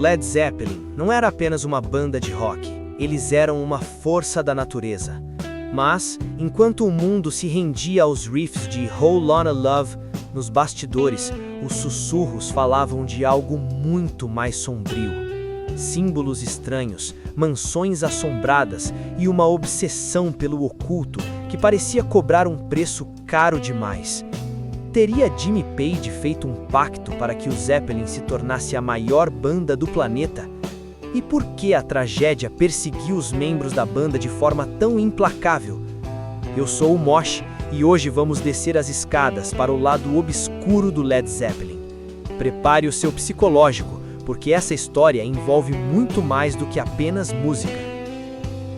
Led Zeppelin não era apenas uma banda de rock, eles eram uma força da natureza. Mas, enquanto o mundo se rendia aos riffs de Whole Lotta Love, nos bastidores, os sussurros falavam de algo muito mais sombrio. Símbolos estranhos, mansões assombradas e uma obsessão pelo oculto que parecia cobrar um preço caro demais. Teria Jimmy Page feito um pacto para que o Zeppelin se tornasse a maior banda do planeta? E por que a tragédia perseguiu os membros da banda de forma tão implacável? Eu sou o Mosh e hoje vamos descer as escadas para o lado obscuro do Led Zeppelin. Prepare o seu psicológico, porque essa história envolve muito mais do que apenas música.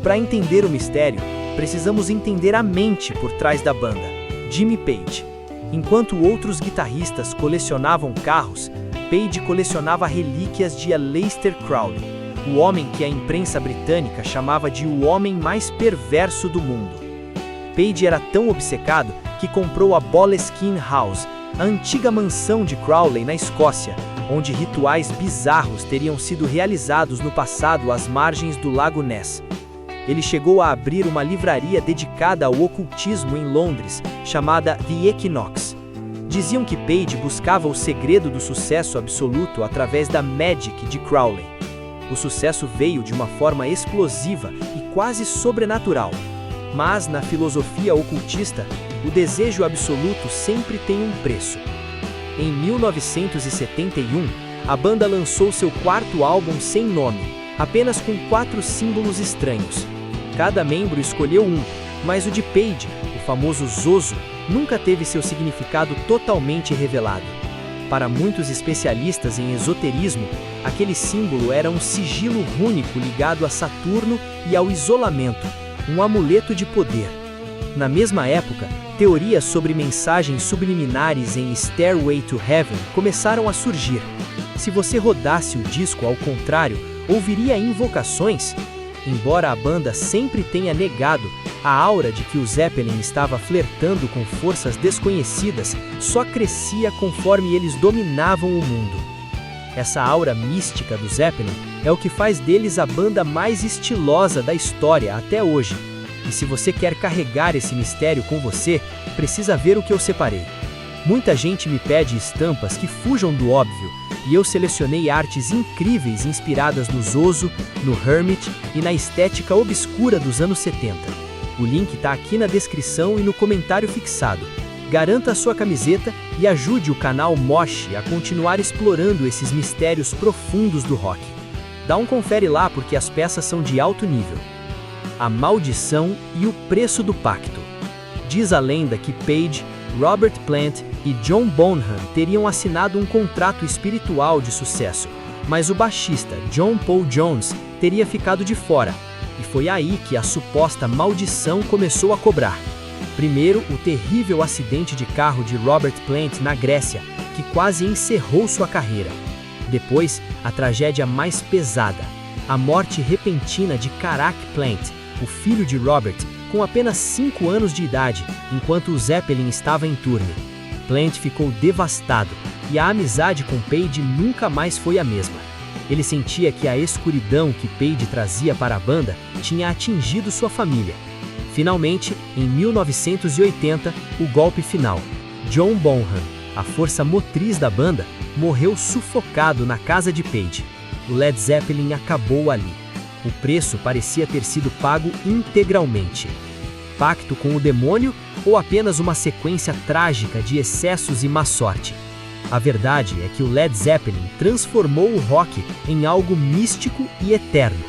Para entender o mistério, precisamos entender a mente por trás da banda, Jimmy Page. Enquanto outros guitarristas colecionavam carros, Page colecionava relíquias de Aleister Crowley, o homem que a imprensa britânica chamava de o homem mais perverso do mundo. Page era tão obcecado que comprou a Boleskine House, a antiga mansão de Crowley na Escócia, onde rituais bizarros teriam sido realizados no passado às margens do Lago Ness. Ele chegou a abrir uma livraria dedicada ao ocultismo em Londres, chamada The Equinox. Diziam que Page buscava o segredo do sucesso absoluto através da Magic de Crowley. O sucesso veio de uma forma explosiva e quase sobrenatural. Mas, na filosofia ocultista, o desejo absoluto sempre tem um preço. Em 1971, a banda lançou seu quarto álbum sem nome, apenas com 4 símbolos estranhos. Cada membro escolheu um, mas o de Page, o famoso Zoso, nunca teve seu significado totalmente revelado. Para muitos especialistas em esoterismo, aquele símbolo era um sigilo rúnico ligado a Saturno e ao isolamento, um amuleto de poder. Na mesma época, teorias sobre mensagens subliminares em Stairway to Heaven começaram a surgir. Se você rodasse o disco ao contrário, ouviria invocações. Embora a banda sempre tenha negado, a aura de que o Zeppelin estava flertando com forças desconhecidas só crescia conforme eles dominavam o mundo. Essa aura mística do Zeppelin é o que faz deles a banda mais estilosa da história até hoje. E se você quer carregar esse mistério com você, precisa ver o que eu separei. Muita gente me pede estampas que fujam do óbvio, e eu selecionei artes incríveis inspiradas no Zoso, no Hermit e na estética obscura dos anos 70. O link está aqui na descrição e no comentário fixado. Garanta a sua camiseta e ajude o canal Mosh a continuar explorando esses mistérios profundos do rock. Dá um confere lá porque as peças são de alto nível. A maldição e o preço do pacto. Diz a lenda que Page, Robert Plant e John Bonham teriam assinado um contrato espiritual de sucesso, mas o baixista John Paul Jones teria ficado de fora, e foi aí que a suposta maldição começou a cobrar. Primeiro, o terrível acidente de carro de Robert Plant na Grécia, que quase encerrou sua carreira. Depois, a tragédia mais pesada, a morte repentina de Karak Plant, o filho de Robert, com apenas 5 anos de idade, enquanto o Zeppelin estava em turnê. Plant ficou devastado, e a amizade com Page nunca mais foi a mesma. Ele sentia que a escuridão que Page trazia para a banda tinha atingido sua família. Finalmente, em 1980, o golpe final. John Bonham, a força motriz da banda, morreu sufocado na casa de Page. O Led Zeppelin acabou ali. O preço parecia ter sido pago integralmente. Pacto com o demônio ou apenas uma sequência trágica de excessos e má sorte? A verdade é que o Led Zeppelin transformou o rock em algo místico e eterno.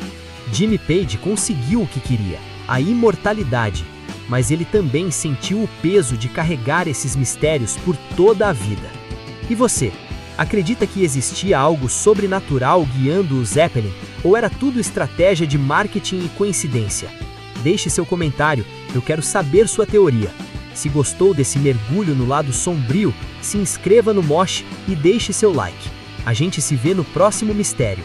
Jimmy Page conseguiu o que queria, a imortalidade, mas ele também sentiu o peso de carregar esses mistérios por toda a vida. E você? Acredita que existia algo sobrenatural guiando o Zeppelin, ou era tudo estratégia de marketing e coincidência? Deixe seu comentário, eu quero saber sua teoria. Se gostou desse mergulho no lado sombrio, se inscreva no Mosh e deixe seu like. A gente se vê no próximo mistério.